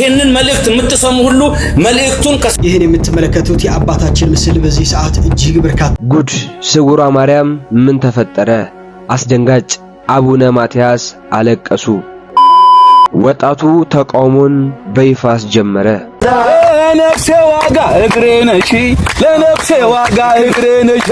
ይሄንን መልእክት የምትሰሙ ሁሉ መልእክቱን ይሄን የምትመለከቱት የአባታችን ምስል በዚህ ሰዓት እጅግ በርካታ ጉድ ስውሯ ማርያም ምን ተፈጠረ? አስደንጋጭ አቡነ ማትያስ አለቀሱ። ወጣቱ ተቃውሞን በይፋ አስጀመረ። ለነፍሴ ዋጋ እግሬ ነሽ ለነፍሴ ዋጋ እግሬ ነሽ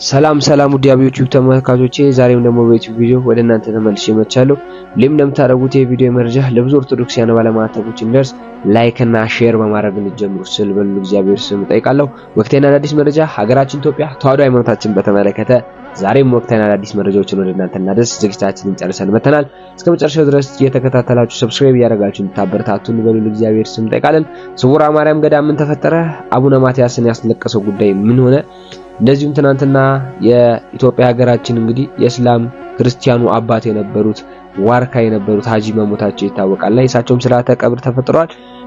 ሰላም ውድ የዩቲዩብ ተመልካቾቼ፣ ዛሬም ደግሞ በዩቲዩብ ቪዲዮ ወደ እናንተ ተመልሼ መጥቻለሁ። ለምታደርጉት የቪዲዮ መረጃ ለብዙ ኦርቶዶክሳውያን ባለማተቦች እንደርስ ላይክ እና ሼር በማድረግ እንጀምሩ ስል በሉ እግዚአብሔር ስም ጠይቃለሁ። ወቅታዊና አዳዲስ መረጃ ሀገራችን ኢትዮጵያ ተዋሕዶ ሃይማኖታችን በተመለከተ ዛሬም ወቅታዊና አዳዲስ መረጃዎችን ወደ እናንተ እናደርስ ዝግጅታችንን ጨርሰን መተናል። እስከመጨረሻው ድረስ እየተከታተላችሁ ሰብስክራይብ ያደረጋችሁ እንድታበረታቱን በሉ እግዚአብሔር ስም ጠይቃለን። ስውሯ ማርያም ገዳም ምን ተፈጠረ? አቡነ ማትያስን ያስለቀሰው ጉዳይ ምን ሆነ? እንደዚሁም ትናንትና የኢትዮጵያ ሀገራችን እንግዲህ የእስላም ክርስቲያኑ አባት የነበሩት ዋርካ የነበሩት ሀጂ መሞታቸው ይታወቃልና የሳቸውም ስርዓተ ቀብር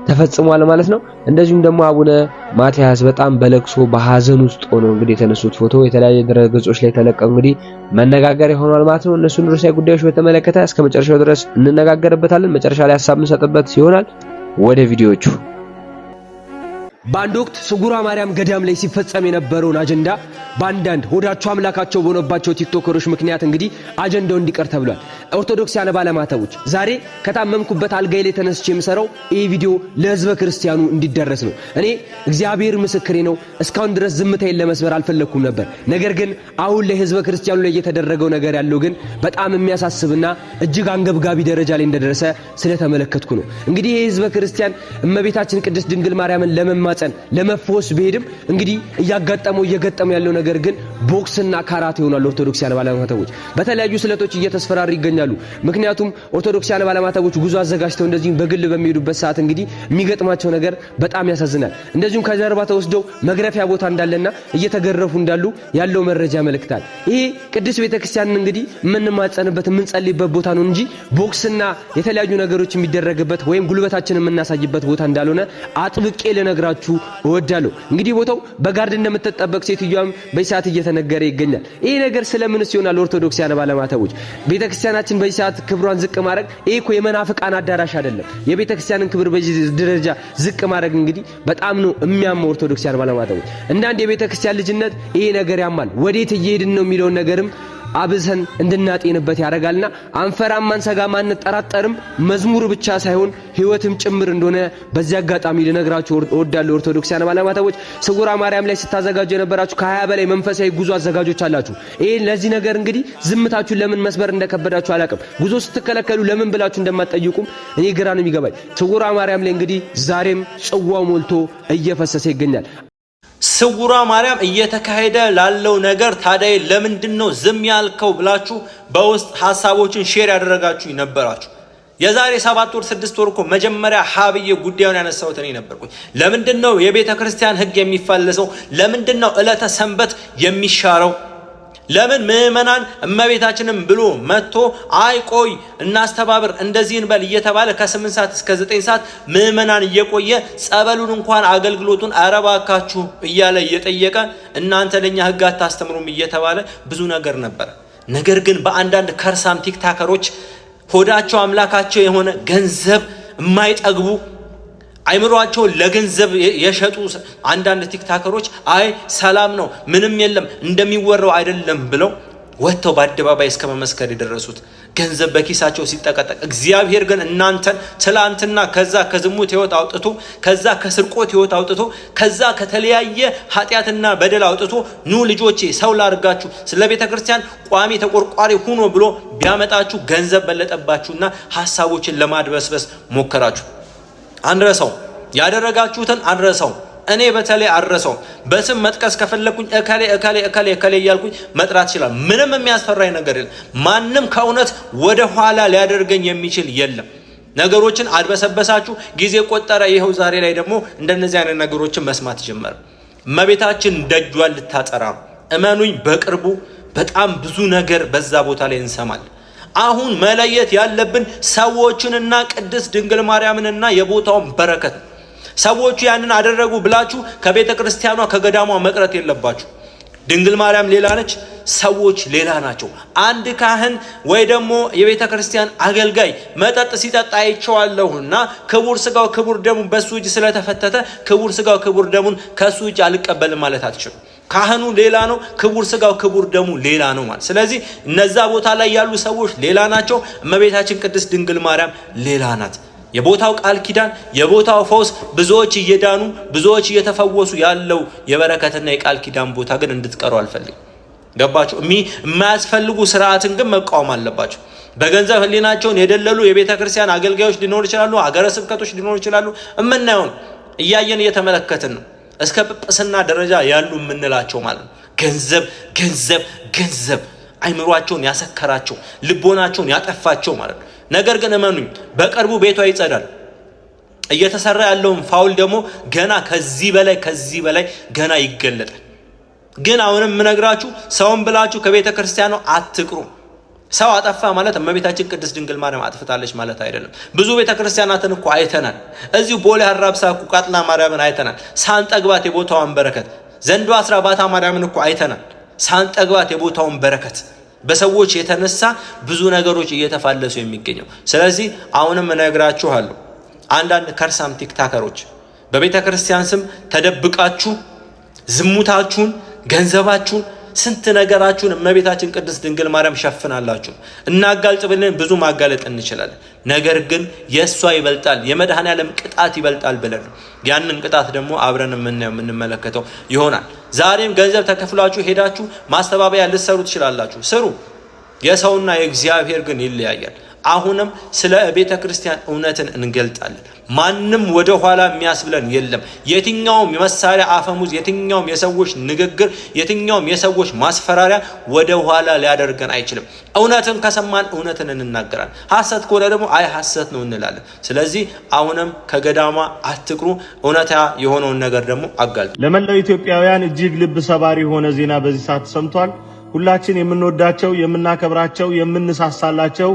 ተፈጽሟል ማለት ነው። እንደዚሁም ደግሞ አቡነ ማትያስ በጣም በለቅሶ በሐዘን ውስጥ ሆነው እንግዲህ የተነሱት ፎቶ የተለያየ ድረገጾች ላይ ተለቀቀ እንግዲህ መነጋገሪያ ሆኗል ማለት ነው። እነሱን ርዕሰ ጉዳዮች በተመለከተ እስከመጨረሻው ድረስ እንነጋገርበታለን። መጨረሻ ላይ ሐሳብ እንሰጥበት ይሆናል። ወደ ቪዲዮቹ በአንድ ወቅት ስውሯ ማርያም ገዳም ላይ ሲፈጸም የነበረውን አጀንዳ ባንዳንድ ሆዳቸው አምላካቸው በሆነባቸው ቲክቶከሮች ምክንያት እንግዲህ አጀንዳው እንዲቀር ተብሏል። ኦርቶዶክሳውያን ባለማተቦች ዛሬ ከታመምኩበት አልጋይ ላይ ተነስቼ የምሰራው ይህ ቪዲዮ ለህዝበ ክርስቲያኑ እንዲደረስ ነው። እኔ እግዚአብሔር ምስክሬ ነው፣ እስካሁን ድረስ ዝምታዬን ለመስበር አልፈለኩም ነበር። ነገር ግን አሁን ላይ ህዝበ ክርስቲያኑ ላይ እየተደረገው ነገር ያለው ግን በጣም የሚያሳስብና እጅግ አንገብጋቢ ደረጃ ላይ እንደደረሰ ስለተመለከትኩ ነው። እንግዲህ የህዝበ ክርስቲያን እመቤታችን ቅድስት ድንግል ማርያምን ለመፈወስ ቢሄድም እንግዲህ እየገጠመው ያለው ነገር ግን ቦክስና ካራቴ ሆኗል። ኦርቶዶክሳውያን ባለማተቦች በተለያዩ ስለቶች እየተስፈራሩ ይገኛሉ። ምክንያቱም ኦርቶዶክሳውያን ባለማተቦች ጉዞ አዘጋጅተው እንደዚህ በግል በሚሄዱበት ሰዓት እንግዲህ የሚገጥማቸው ነገር በጣም ያሳዝናል። እንደዚሁም ከጀርባ ተወስደው መግረፊያ ቦታ እንዳለና እየተገረፉ እንዳሉ ያለው መረጃ ያመለክታል። ይሄ ቅድስት ቤተክርስቲያንን እንግዲህ የምንማጸንበት የምንጸልይበት ቦታ ነው እንጂ ቦክስና የተለያዩ ነገሮች የሚደረግበት ወይም ጉልበታችንን የምናሳይበት ቦታ እንዳልሆነ አጥብቄ ልነግራችሁ እወዳለሁ። እንግዲህ ቦታው በጋርድ እንደምትጠበቅ ሴትዮዋም በሰዓት እየተነገረ ይገኛል። ይሄ ነገር ስለምንስ ይሆናል? ኦርቶዶክሳውያን ባለማተቦች ቤተክርስቲያናችን በሰዓት ክብሯን ዝቅ ማድረግ ይሄ እኮ የመናፍቃን አዳራሽ አይደለም። የቤተክርስቲያንን ክብር በዚህ ደረጃ ዝቅ ማድረግ እንግዲህ በጣም ነው የሚያመው። ኦርቶዶክሳውያን ባለማተቦች እንዳንድ የቤተክርስቲያን ልጅነት ይሄ ነገር ያማል። ወዴት እየሄድን ነው የሚለውን ነገርም አብዘን እንድናጤንበት ያደርጋልና አንፈራም፣ አንሰጋም፣ አንጠራጠርም። መዝሙር ብቻ ሳይሆን ህይወትም ጭምር እንደሆነ በዚህ አጋጣሚ ልነግራችሁ እወዳለሁ። ኦርቶዶክሳውያን ባለማተቦች ስውሯ ማርያም ላይ ስታዘጋጁ የነበራችሁ ከ20 በላይ መንፈሳዊ ጉዞ አዘጋጆች አላችሁ። ይሄ ለዚህ ነገር እንግዲህ ዝምታችሁን ለምን መስበር እንደከበዳችሁ አላውቅም። ጉዞ ስትከለከሉ ለምን ብላችሁ እንደማትጠይቁም እኔ ግራ ነው የሚገባኝ። ስውሯ ማርያም ላይ እንግዲህ ዛሬም ጽዋው ሞልቶ እየፈሰሰ ይገኛል። ስውሯ ማርያም እየተካሄደ ላለው ነገር ታዲያ ለምንድነው ዝም ያልከው ብላችሁ በውስጥ ሐሳቦችን ሼር ያደረጋችሁ ነበራችሁ። የዛሬ 7 ወር 6 ወር እኮ መጀመሪያ ሀብዬ ጉዳዩን ያነሳሁት እኔ ነበርኩኝ። ለምንድነው የቤተ ክርስቲያን ህግ የሚፋለሰው? ለምንድነው ዕለተ ሰንበት የሚሻረው? ለምን ምእመናን እመቤታችንን ብሎ መጥቶ አይ ቆይ እናስተባብር እንደዚህ እንበል እየተባለ ከ8 ሰዓት እስከ 9 ሰዓት ምእመናን እየቆየ ጸበሉን እንኳን አገልግሎቱን አረባካችሁ እያለ እየጠየቀ እናንተ ለኛ ህግ አታስተምሩም እየተባለ ብዙ ነገር ነበር። ነገር ግን በአንዳንድ ከርሳም ቲክታከሮች ሆዳቸው አምላካቸው የሆነ ገንዘብ የማይጠግቡ አይምሮአቸው ለገንዘብ የሸጡ አንዳንድ ቲክታከሮች አይ ሰላም ነው ምንም የለም እንደሚወራው አይደለም ብለው ወጥተው በአደባባይ እስከ መመስከር የደረሱት ገንዘብ በኪሳቸው ሲጠቀጠቅ፣ እግዚአብሔር ግን እናንተን ትላንትና ከዛ ከዝሙት ህይወት አውጥቶ ከዛ ከስርቆት ህይወት አውጥቶ ከዛ ከተለያየ ኃጢያትና በደል አውጥቶ ኑ ልጆቼ ሰው ላርጋችሁ ስለ ቤተ ክርስቲያን ቋሚ ተቆርቋሪ ሁኖ ብሎ ቢያመጣችሁ ገንዘብ በለጠባችሁና ሐሳቦችን ለማድበስበስ ሞከራችሁ። አንረሳው ያደረጋችሁትን አንረሳው። እኔ በተለይ አረሳው። በስም መጥቀስ ከፈለኩኝ እከሌ እያልኩኝ መጥራት ይችላል። ምንም የሚያስፈራኝ ነገር የለም። ማንም ከእውነት ወደ ኋላ ሊያደርገኝ የሚችል የለም። ነገሮችን አድበሰበሳችሁ፣ ጊዜ ቆጠረ። ይኸው ዛሬ ላይ ደግሞ እንደነዚህ አይነት ነገሮችን መስማት ጀመረ። እመቤታችን ደጇን ልታጠራ እመኑኝ፣ በቅርቡ በጣም ብዙ ነገር በዛ ቦታ ላይ እንሰማለን። አሁን መለየት ያለብን ሰዎችንና ቅድስት ድንግል ማርያምንና የቦታውን በረከት። ሰዎቹ ያንን አደረጉ ብላችሁ ከቤተ ክርስቲያኗ ከገዳሟ መቅረት የለባችሁ። ድንግል ማርያም ሌላ ነች፣ ሰዎች ሌላ ናቸው። አንድ ካህን ወይ ደግሞ የቤተ ክርስቲያን አገልጋይ መጠጥ ሲጠጣ አይቼዋለሁና ክቡር ስጋው ክቡር ደሙን በሱ እጅ ስለተፈተተ ክቡር ስጋው ክቡር ደሙን ከሱ እጅ አልቀበልም ማለት አትችልም። ካህኑ ሌላ ነው፣ ክቡር ስጋው ክቡር ደሙ ሌላ ነው ማለት። ስለዚህ እነዛ ቦታ ላይ ያሉ ሰዎች ሌላ ናቸው። እመቤታችን ቅድስት ድንግል ማርያም ሌላ ናት። የቦታው ቃል ኪዳን የቦታው ፈውስ ብዙዎች እየዳኑ ብዙዎች እየተፈወሱ ያለው የበረከትና የቃል ኪዳን ቦታ ግን እንድትቀሩ አልፈልግም። ገባችሁ? የማያስፈልጉ ስርዓትን ግን መቃወም አለባቸው። በገንዘብ ህሊናቸውን የደለሉ የቤተ ክርስቲያን አገልጋዮች ሊኖሩ ይችላሉ፣ ሀገረ ስብከቶች ሊኖሩ ይችላሉ። እምናየውን እያየን እየተመለከትን ነው። እስከ ጵጵስና ደረጃ ያሉ የምንላቸው ማለት ነው። ገንዘብ ገንዘብ ገንዘብ አይምሯቸውን ያሰከራቸው ልቦናቸውን ያጠፋቸው ማለት ነው። ነገር ግን እመኑኝ በቅርቡ ቤቷ ይጸዳል። እየተሰራ ያለውን ፋውል ደግሞ ገና ከዚህ በላይ ገና ይገለጣል። ግን አሁንም ምነግራችሁ ሰውን ብላችሁ ከቤተ ክርስቲያኑ አትቅሩ። ሰው አጠፋ ማለት እመቤታችን ቅድስት ድንግል ማርያም አጥፍታለች ማለት አይደለም። ብዙ ቤተ ክርስቲያናትን እኮ አይተናል። እዚሁ ቦሌ አራብሳ እኮ ቃጥላ ማርያምን አይተናል ሳንጠግባት የቦታውን በረከት። ዘንዶ አስራባታ ማርያምን እኮ አይተናል ሳንጠግባት የቦታውን በረከት። በሰዎች የተነሳ ብዙ ነገሮች እየተፋለሱ የሚገኘው። ስለዚህ አሁንም እነግራችኋለሁ አንዳንድ ከርሳም ቲክታከሮች በቤተ ክርስቲያን ስም ተደብቃችሁ ዝሙታችሁን፣ ገንዘባችሁን፣ ስንት ነገራችሁን እመቤታችን ቅድስት ድንግል ማርያም ሸፍናላችሁ። እናጋልጥ ብለን ብዙ ማጋለጥ እንችላለን። ነገር ግን የሷ ይበልጣል፣ የመድኃኔዓለም ቅጣት ይበልጣል ብለን ያንን ቅጣት ደግሞ አብረን የምንመለከተው ይሆናል። ዛሬም ገንዘብ ተከፍላችሁ ሄዳችሁ ማስተባበያ ልትሰሩ ትችላላችሁ፣ ስሩ። የሰውና የእግዚአብሔር ግን ይለያያል። አሁንም ስለ ቤተ ክርስቲያን እውነትን እንገልጣለን። ማንም ወደ ኋላ የሚያስብለን የለም። የትኛውም የመሳሪያ አፈሙዝ፣ የትኛውም የሰዎች ንግግር፣ የትኛውም የሰዎች ማስፈራሪያ ወደ ኋላ ሊያደርገን አይችልም። እውነትን ከሰማን እውነትን እንናገራለን። ሐሰት ከሆነ ደግሞ አይ ሐሰት ነው እንላለን። ስለዚህ አሁንም ከገዳማ አትቅሩ፣ እውነታ የሆነውን ነገር ደግሞ አጋልጡ። ለመላው ኢትዮጵያውያን እጅግ ልብ ሰባሪ የሆነ ዜና በዚህ ሰዓት ሰምቷል። ሁላችን የምንወዳቸው የምናከብራቸው የምንሳሳላቸው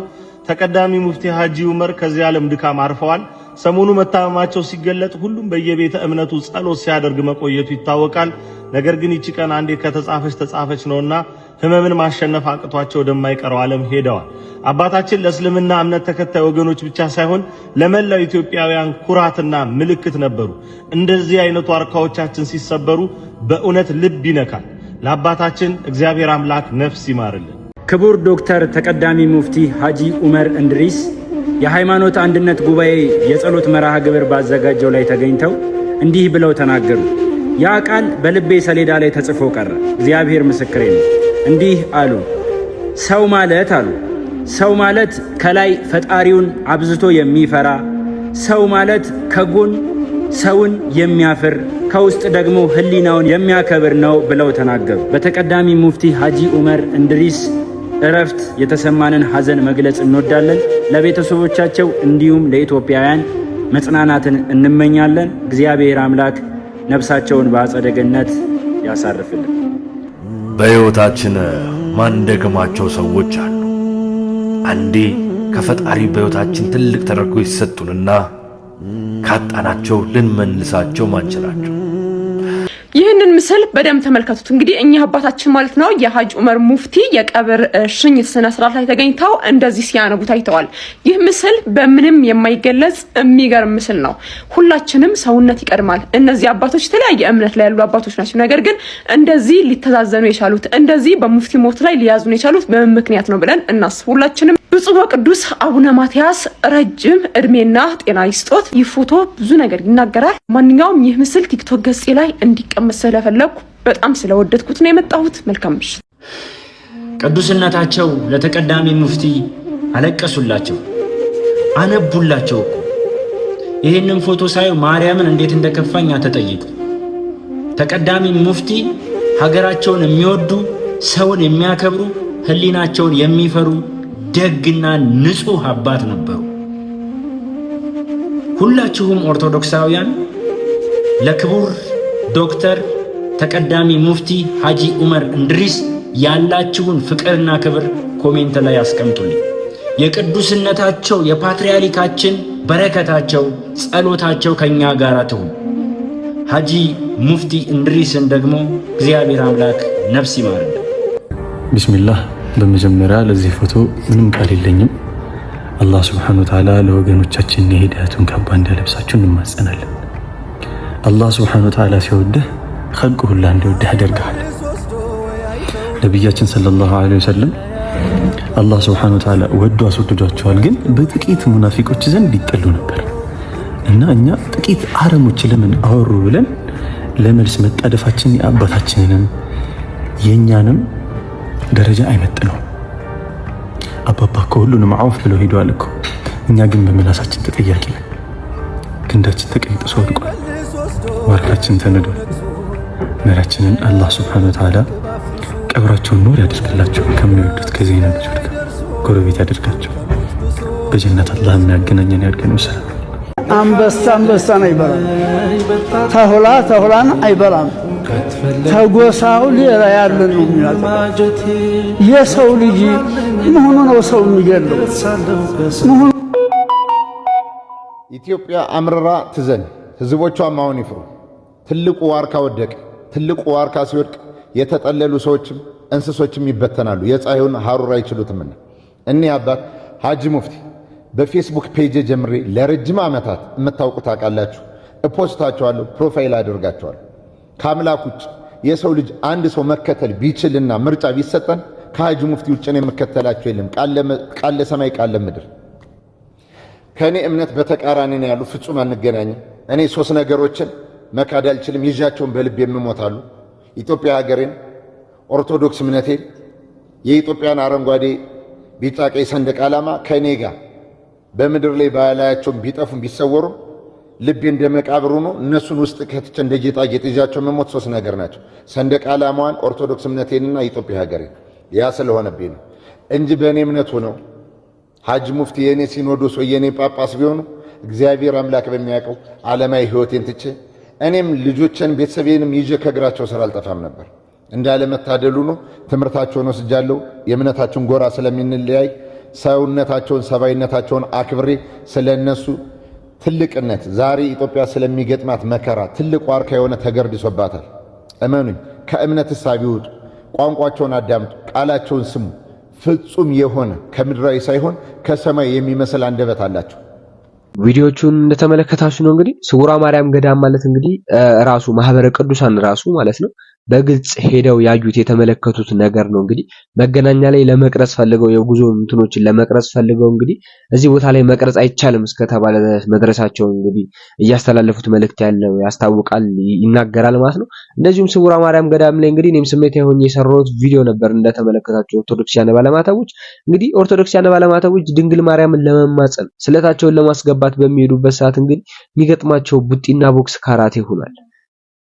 ተቀዳሚ ሙፍቲ ሐጂ ዑመር ከዚህ ዓለም ድካም አርፈዋል። ሰሞኑ መታመማቸው ሲገለጥ ሁሉም በየቤተ እምነቱ ጸሎት ሲያደርግ መቆየቱ ይታወቃል። ነገር ግን ይቺ ቀን አንዴ ከተጻፈች ነውና ህመምን ማሸነፍ አቅቷቸው ወደማይቀረው ዓለም ሄደዋል። አባታችን ለእስልምና እምነት ተከታይ ወገኖች ብቻ ሳይሆን ለመላው ኢትዮጵያውያን ኩራትና ምልክት ነበሩ። እንደዚህ አይነቱ ዋርካዎቻችን ሲሰበሩ በእውነት ልብ ይነካል። ለአባታችን እግዚአብሔር አምላክ ነፍስ ይማርልን። ክቡር ዶክተር ተቀዳሚ ሙፍቲ ሐጂ ዑመር እንድሪስ የሃይማኖት አንድነት ጉባኤ የጸሎት መርሃ ግብር ባዘጋጀው ላይ ተገኝተው እንዲህ ብለው ተናገሩ። ያ ቃል በልቤ ሰሌዳ ላይ ተጽፎ ቀረ። እግዚአብሔር ምስክሬ ነው። እንዲህ አሉ። ሰው ማለት ከላይ ፈጣሪውን አብዝቶ የሚፈራ ሰው ማለት ከጎን ሰውን የሚያፍር ከውስጥ ደግሞ ህሊናውን የሚያከብር ነው ብለው ተናገሩ። በተቀዳሚ ሙፍቲ ሐጂ ዑመር እንድሪስ እረፍት የተሰማንን ሐዘን መግለጽ እንወዳለን። ለቤተሰቦቻቸው እንዲሁም ለኢትዮጵያውያን መጽናናትን እንመኛለን። እግዚአብሔር አምላክ ነፍሳቸውን በአጸደ ገነት ያሳርፍልን። በሕይወታችን ማንደግማቸው ሰዎች አሉ። አንዴ ከፈጣሪ በሕይወታችን ትልቅ ተደርጎ ይሰጡንና ካጣናቸው ልንመልሳቸው ማንችላቸው። ይህንን ምስል በደንብ ተመልከቱት። እንግዲህ እኚህ አባታችን ማለት ነው የሐጂ ዑመር ሙፍቲ የቀብር ሽኝት ስነ ስርዓት ላይ ተገኝተው እንደዚህ ሲያነቡ ታይተዋል። ይህ ምስል በምንም የማይገለጽ የሚገርም ምስል ነው። ሁላችንም ሰውነት ይቀድማል። እነዚህ አባቶች የተለያየ እምነት ላይ ያሉ አባቶች ናቸው። ነገር ግን እንደዚህ ሊተዛዘኑ የቻሉት እንደዚህ በሙፍቲ ሞት ላይ ሊያዝኑ የቻሉት በምን ምክንያት ነው ብለን እናስብ። ሁላችንም ብፁዕ ወቅዱስ አቡነ ማትያስ ረጅም እድሜና ጤና ይስጦት። ይህ ፎቶ ብዙ ነገር ይናገራል። ማንኛውም ይህ ምስል ቲክቶክ ገጼ ላይ እንዲቀመጥ ስለፈለኩ በጣም ስለወደድኩት ነው የመጣሁት። መልካም ምሽት። ቅዱስነታቸው ለተቀዳሚ ሙፍቲ አለቀሱላቸው፣ አነቡላቸው እኮ። ይህንን ፎቶ ሳይ ማርያምን እንዴት እንደከፋኝ ተጠይቁ። ተቀዳሚ ሙፍቲ ሀገራቸውን የሚወዱ ሰውን የሚያከብሩ ህሊናቸውን የሚፈሩ ደግና ንጹህ አባት ነበሩ። ሁላችሁም ኦርቶዶክሳውያን ለክቡር ዶክተር ተቀዳሚ ሙፍቲ ሐጂ ዑመር እንድሪስ ያላችሁን ፍቅርና ክብር ኮሜንት ላይ አስቀምጡልኝ። የቅዱስነታቸው የፓትርያርካችን በረከታቸው ጸሎታቸው ከኛ ጋር ትሁን። ሐጂ ሙፍቲ እንድሪስን ደግሞ እግዚአብሔር አምላክ ነፍስ ይማር። ቢስሚላህ በመጀመሪያ ለዚህ ፎቶ ምንም ቃል የለኝም። አላህ ሱብሓነሁ ወተዓላ ለወገኖቻችን የሂዳያቱን ካባ እንዲያለብሳችሁ እንማጸናለን። አላህ ሱብሓነሁ ወተዓላ ሲወድህ ኸልቁ ሁላ እንዲወድህ ያደርግሃል። ነቢያችን ሰለላሁ ዐለይሂ ወሰለም አላህ ሱብሓነሁ ወተዓላ ወዶ አስወድዷቸዋል፣ ግን በጥቂት ሙናፊቆች ዘንድ ይጠሉ ነበር እና እኛ ጥቂት አረሞች ለምን አወሩ ብለን ለመልስ መጣደፋችን የአባታችንንም የኛንም ደረጃ አይመጥነው። አባባ እኮ ሁሉንም አውፍ ብለው ሄደዋል እኮ። እኛ ግን በምላሳችን ተጠያቂ ነን። ክንዳችን ተቀይጥሶ ወድቋል፣ ዋርካችን ተነዷል። መሪያችንን አላህ ሱብሓነሁ ወተዓላ ቀብራቸውን ኑር ያደርግላቸው፣ ከሚወዱት ከዘይነብ ልጆች ጋር ጎረቤት ያደርጋቸው። በጀነት አላህ የሚያገናኘን ያድርገን። ሰላም። አንበሳን አይበላም፣ ተሁላን አይበላም። ተጎሳው ሌላ ያለ ነው የሚያጠቃው። የሰው ልጅ መሆኑ ነው ሰው የሚገለው መሆኑ። ኢትዮጵያ አምርራ ትዘን፣ ህዝቦቿም አሁን ይፍሩ። ትልቁ ዋርካ ወደቀ። ትልቁ ዋርካ ሲወድቅ የተጠለሉ ሰዎችም እንስሶችም ይበተናሉ። የፀሐዩን ሐሩር አይችሉትምና እኒህ አባት ሐጂ ሙፍቲ በፌስቡክ ፔጅ ጀምሬ ለረጅም ዓመታት የምታውቁት ታውቃላችሁ። እፖስታቸዋለሁ፣ ፕሮፋይል አድርጋቸዋለሁ። ከአምላክ ውጭ የሰው ልጅ አንድ ሰው መከተል ቢችልና ምርጫ ቢሰጠን ከሐጂ ሙፍቲ ውጭ ነው የምከተላቸው የለም። ቃል ለሰማይ ቃል ለምድር። ከእኔ እምነት በተቃራኒ ነው ያሉ ፍጹም አንገናኝም። እኔ ሶስት ነገሮችን መካድ አልችልም፣ ይዣቸውን በልብ የምሞታሉ። ኢትዮጵያ ሀገሬን፣ ኦርቶዶክስ እምነቴን፣ የኢትዮጵያን አረንጓዴ ቢጫ ቀይ ሰንደቅ ዓላማ ከእኔ ጋር በምድር ላይ ባላያቸውም ቢጠፉም ቢሰወሩም ልቤ እንደ መቃብር ሆኖ እነሱን ውስጥ ከትቼ እንደ ጌጣጌጥ ይዣቸው መሞት ሶስት ነገር ናቸው። ሰንደቅ ዓላማዋን፣ ኦርቶዶክስ እምነቴንና ኢትዮጵያ ሀገሬን። ያ ስለሆነብኝ ነው እንጂ በእኔ እምነት ሆነው ሐጂ ሙፍቲ የእኔ ሲኖዶስ ወይ የእኔ ጳጳስ ቢሆኑ እግዚአብሔር አምላክ በሚያውቀው ዓለማዊ ሕይወቴን ትቼ እኔም ልጆችን ቤተሰቤንም ይዤ ከእግራቸው ስር አልጠፋም ነበር። እንዳለመታደሉ ነው ትምህርታቸውን ወስጃለሁ። የእምነታችን ጎራ ስለሚንለያይ ሰውነታቸውን ሰባይነታቸውን አክብሬ ስለነሱ ትልቅነት ዛሬ ኢትዮጵያ ስለሚገጥማት መከራ ትልቅ ዋርካ የሆነ ተገርድሶባታል። እመኑኝ፣ ከእምነት እሳቢ ውጡ፣ ቋንቋቸውን አዳምጡ፣ ቃላቸውን ስሙ። ፍጹም የሆነ ከምድራዊ ሳይሆን ከሰማይ የሚመስል አንደበት አላቸው። ቪዲዮቹን እንደተመለከታችሁ ነው እንግዲህ ስውሯ ማርያም ገዳም ማለት እንግዲህ ራሱ ማህበረ ቅዱሳን ራሱ ማለት ነው በግልጽ ሄደው ያዩት የተመለከቱት ነገር ነው። እንግዲህ መገናኛ ላይ ለመቅረጽ ፈልገው የጉዞ እንትኖችን ለመቅረጽ ፈልገው እንግዲህ እዚህ ቦታ ላይ መቅረጽ አይቻልም እስከተባለ መድረሳቸው እንግዲህ እያስተላለፉት መልእክት ያለው ያስታውቃል፣ ይናገራል ማለት ነው። እንደዚሁም ስውሯ ማርያም ገዳም ላይ እንግዲህ እኔም ስሜታዊ ሆኜ የሰራሁት ቪዲዮ ነበር እንደተመለከታችሁ። ኦርቶዶክሳውያን ባለማተቦች እንግዲህ ኦርቶዶክሳውያን ባለማተቦች ድንግል ማርያምን ለመማጸን ስለታቸውን ለማስገባት በሚሄዱበት ሰዓት እንግዲህ የሚገጥማቸው ቡጢና ቦክስ ካራቴ ሆኗል።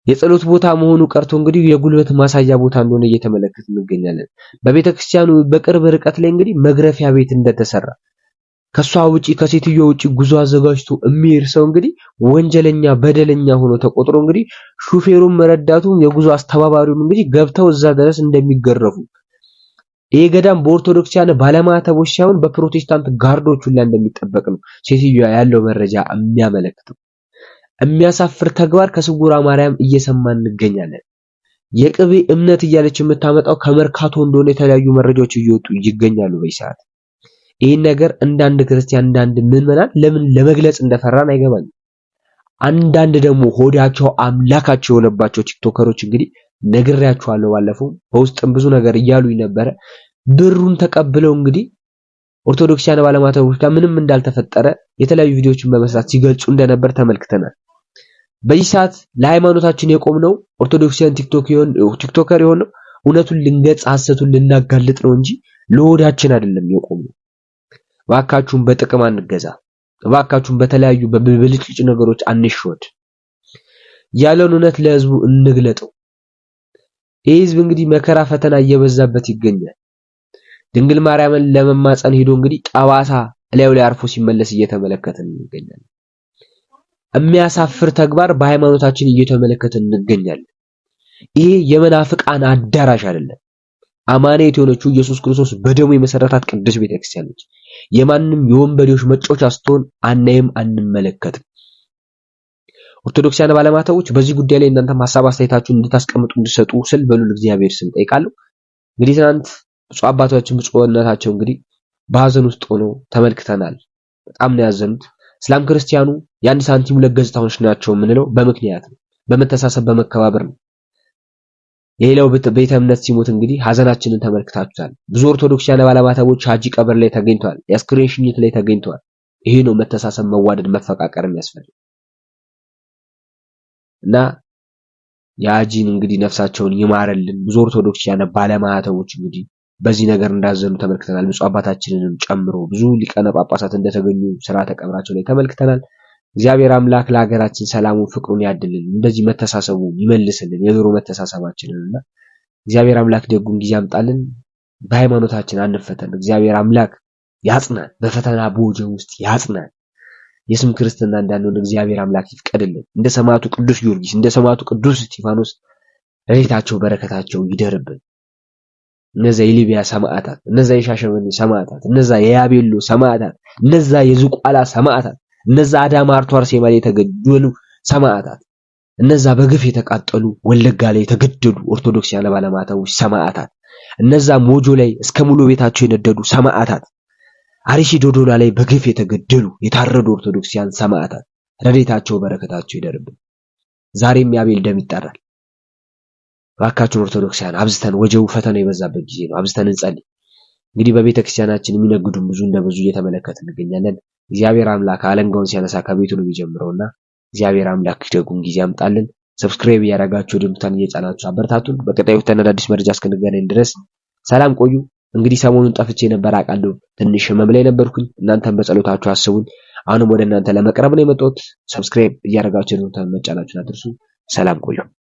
የጸሎት ቦታ መሆኑ ቀርቶ እንግዲህ የጉልበት ማሳያ ቦታ እንደሆነ እየተመለከትን እንገኛለን። በቤተክርስቲያኑ በቅርብ ርቀት ላይ እንግዲህ መግረፊያ ቤት እንደተሰራ ከሷ ውጪ ከሴትዮ ውጪ ጉዞ አዘጋጅቶ የሚሄድ ሰው እንግዲህ ወንጀለኛ በደለኛ ሆኖ ተቆጥሮ እንግዲህ ሹፌሩም ረዳቱም የጉዞ አስተባባሪውም እንግዲህ ገብተው እዛ ድረስ እንደሚገረፉ ይሄ ገዳም በኦርቶዶክሳውያን ባለማተቦች ሳይሆን በፕሮቴስታንት ጋርዶች ሁሉ እንደሚጠበቅ ነው ሴትዮዋ ያለው መረጃ የሚያመለክተው። የሚያሳፍር ተግባር ከስውሯ ማርያም እየሰማን እንገኛለን። የቅቤ እምነት እያለች የምታመጣው ከመርካቶ እንደሆነ የተለያዩ መረጃዎች እየወጡ ይገኛሉ በሰዓት። ይህን ነገር እንዳንድ ክርስቲያን እንዳንድ ምዕመናን ለምን ለመግለጽ እንደፈራን አይገባኝም። አንዳንድ ደግሞ ሆዳቸው አምላካቸው የሆነባቸው ቲክቶከሮች እንግዲህ ነግሬያቸዋለሁ፣ ባለፈው በውስጥም ብዙ ነገር እያሉኝ ነበረ። ብሩን ተቀብለው እንግዲህ ኦርቶዶክሳውያን ባለማተቦች ጋር ምንም እንዳልተፈጠረ የተለያዩ ቪዲዮዎችን በመስራት ሲገልጹ እንደነበር ተመልክተናል። በዚህ ሰዓት ለሃይማኖታችን የቆምነው ኦርቶዶክሳውያን ቲክቶከር የሆነው እውነቱን ልንገጽ ሐሰቱን ልናጋልጥ ነው እንጂ ለሆዳችን አይደለም የቆምነው። እባካችሁን በጥቅም አንገዛ፣ እባካችሁን በተለያዩ በብልጭልጭ ነገሮች አንሽወድ፣ ያለውን እውነት ለህዝቡ እንግለጠው። ይህ ህዝብ እንግዲህ መከራ ፈተና እየበዛበት ይገኛል። ድንግል ማርያምን ለመማጸን ሄዶ እንግዲህ ጠባሳ እላዩ ላይ አርፎ ሲመለስ እየተመለከትን እንገኛለን። የሚያሳፍር ተግባር በሃይማኖታችን እየተመለከትን እንገኛለን። ይሄ የመናፍቃን አዳራሽ አይደለም። አማኔት የሆነችው ኢየሱስ ክርስቶስ በደሙ የመሰረታት ቅድስት ቤተክርስቲያን ነች። የማንም የወንበዴዎች መጫወቻ ስትሆን አናይም፣ አንመለከትም። ኦርቶዶክሳውያን ባለማተቦች በዚህ ጉዳይ ላይ እናንተም ሐሳብ አስተያየታችሁን እንድታስቀምጡ እንድሰጡ ስል በሉል እግዚአብሔር ስም ጠይቃለሁ። እንግዲህ ትናንት ብፁዕ አባታችን ብፁዕነታቸው እንግዲህ በሐዘን ውስጥ ሆነው ተመልክተናል። በጣም ነው ያዘኑት። እስላም ክርስቲያኑ የአንድ ሳንቲም ሁለት ገጽታዎች ናቸው የምንለው በምክንያት ነው፣ በመተሳሰብ በመከባበር ነው። የሌላው ቤተ እምነት ሲሞት እንግዲህ ሐዘናችንን ተመልክታችኋል። ብዙ ኦርቶዶክሳውያን ባለማተቦች ሐጂ ቀብር ላይ ተገኝተዋል፣ የአስክሬን ሽኝት ላይ ተገኝተዋል። ይሄ ነው መተሳሰብ፣ መዋደድ፣ መፈቃቀር የሚያስፈልግ እና የሐጂን እንግዲህ ነፍሳቸውን ይማረልን። ብዙ ኦርቶዶክሳውያን ባለማተቦች እንግዲህ በዚህ ነገር እንዳዘኑ ተመልክተናል። ብፁዕ አባታችንንም ጨምሮ ብዙ ሊቃነ ጳጳሳት እንደተገኙ ስርዓተ ቀብራቸው ላይ ተመልክተናል። እግዚአብሔር አምላክ ለሀገራችን ሰላሙን ፍቅሩን ያድልን፣ እንደዚህ መተሳሰቡ ይመልስልን የድሮ መተሳሰባችንንና እግዚአብሔር አምላክ ደጉን ጊዜ ያምጣልን። በሃይማኖታችን አንፈተን፣ እግዚአብሔር አምላክ ያጽናን፣ በፈተና በወጀብ ውስጥ ያጽናን። የስም ክርስትና እንዳንሆን እግዚአብሔር አምላክ ይፍቀድልን። እንደ ሰማዕቱ ቅዱስ ጊዮርጊስ እንደ ሰማዕቱ ቅዱስ እስጢፋኖስ ረድኤታቸው በረከታቸው ይደርብን። እነዛ የሊቢያ ሰማዕታት፣ እነዛ የሻሸመኔ ሰማዕታት፣ እነዛ የያቤሎ ሰማዕታት፣ እነዛ የዝቋላ ሰማዕታት፣ እነዛ አዳማ አርቶ አርሴማ ላይ የተገደሉ ሰማዕታት፣ እነዛ በግፍ የተቃጠሉ ወለጋ ላይ የተገደሉ ኦርቶዶክሳውያን ባለማተቦች ሰማዕታት፣ እነዛ ሞጆ ላይ እስከ ሙሉ ቤታቸው የነደዱ ሰማዕታት፣ አርሲ ዶዶላ ላይ በግፍ የተገደሉ የታረዱ ኦርቶዶክሳውያን ሰማዕታት ረድኤታቸው በረከታቸው ይደርብን። ዛሬም የአቤል ደም ይጠራል። ባካችን ኦርቶዶክሳውያን አብዝተን ወጀቡ ፈተና የበዛበት ጊዜ ነው። አብዝተን እንጸልይ። እንግዲህ በቤተ ክርስቲያናችን የሚነግዱን ብዙ እንደብዙ እየተመለከትን እንገኛለን። እግዚአብሔር አምላክ አለንጋውን ሲያነሳ ከቤቱ ነው የሚጀምረውና እግዚአብሔር አምላክ ደጉን ጊዜ ያምጣልን። ሰብስክራይብ እያደረጋችሁ ድምታን እየጫናችሁ አበርታቱን። በቀጣዩ አዳዲስ መረጃ እስክንገናኝ ድረስ ሰላም ቆዩ። እንግዲህ ሰሞኑን ጠፍቼ ነበር አውቃለሁ። ትንሽ ህመም ላይ ነበርኩኝ። እናንተም በጸሎታችሁ አስቡኝ። አሁንም ወደ እናንተ ለመቅረብ ነው የመጣሁት። ሰብስክራይብ እያደረጋችሁ ድምታን መጫናችሁን አትርሱ። ሰላም ቆዩ።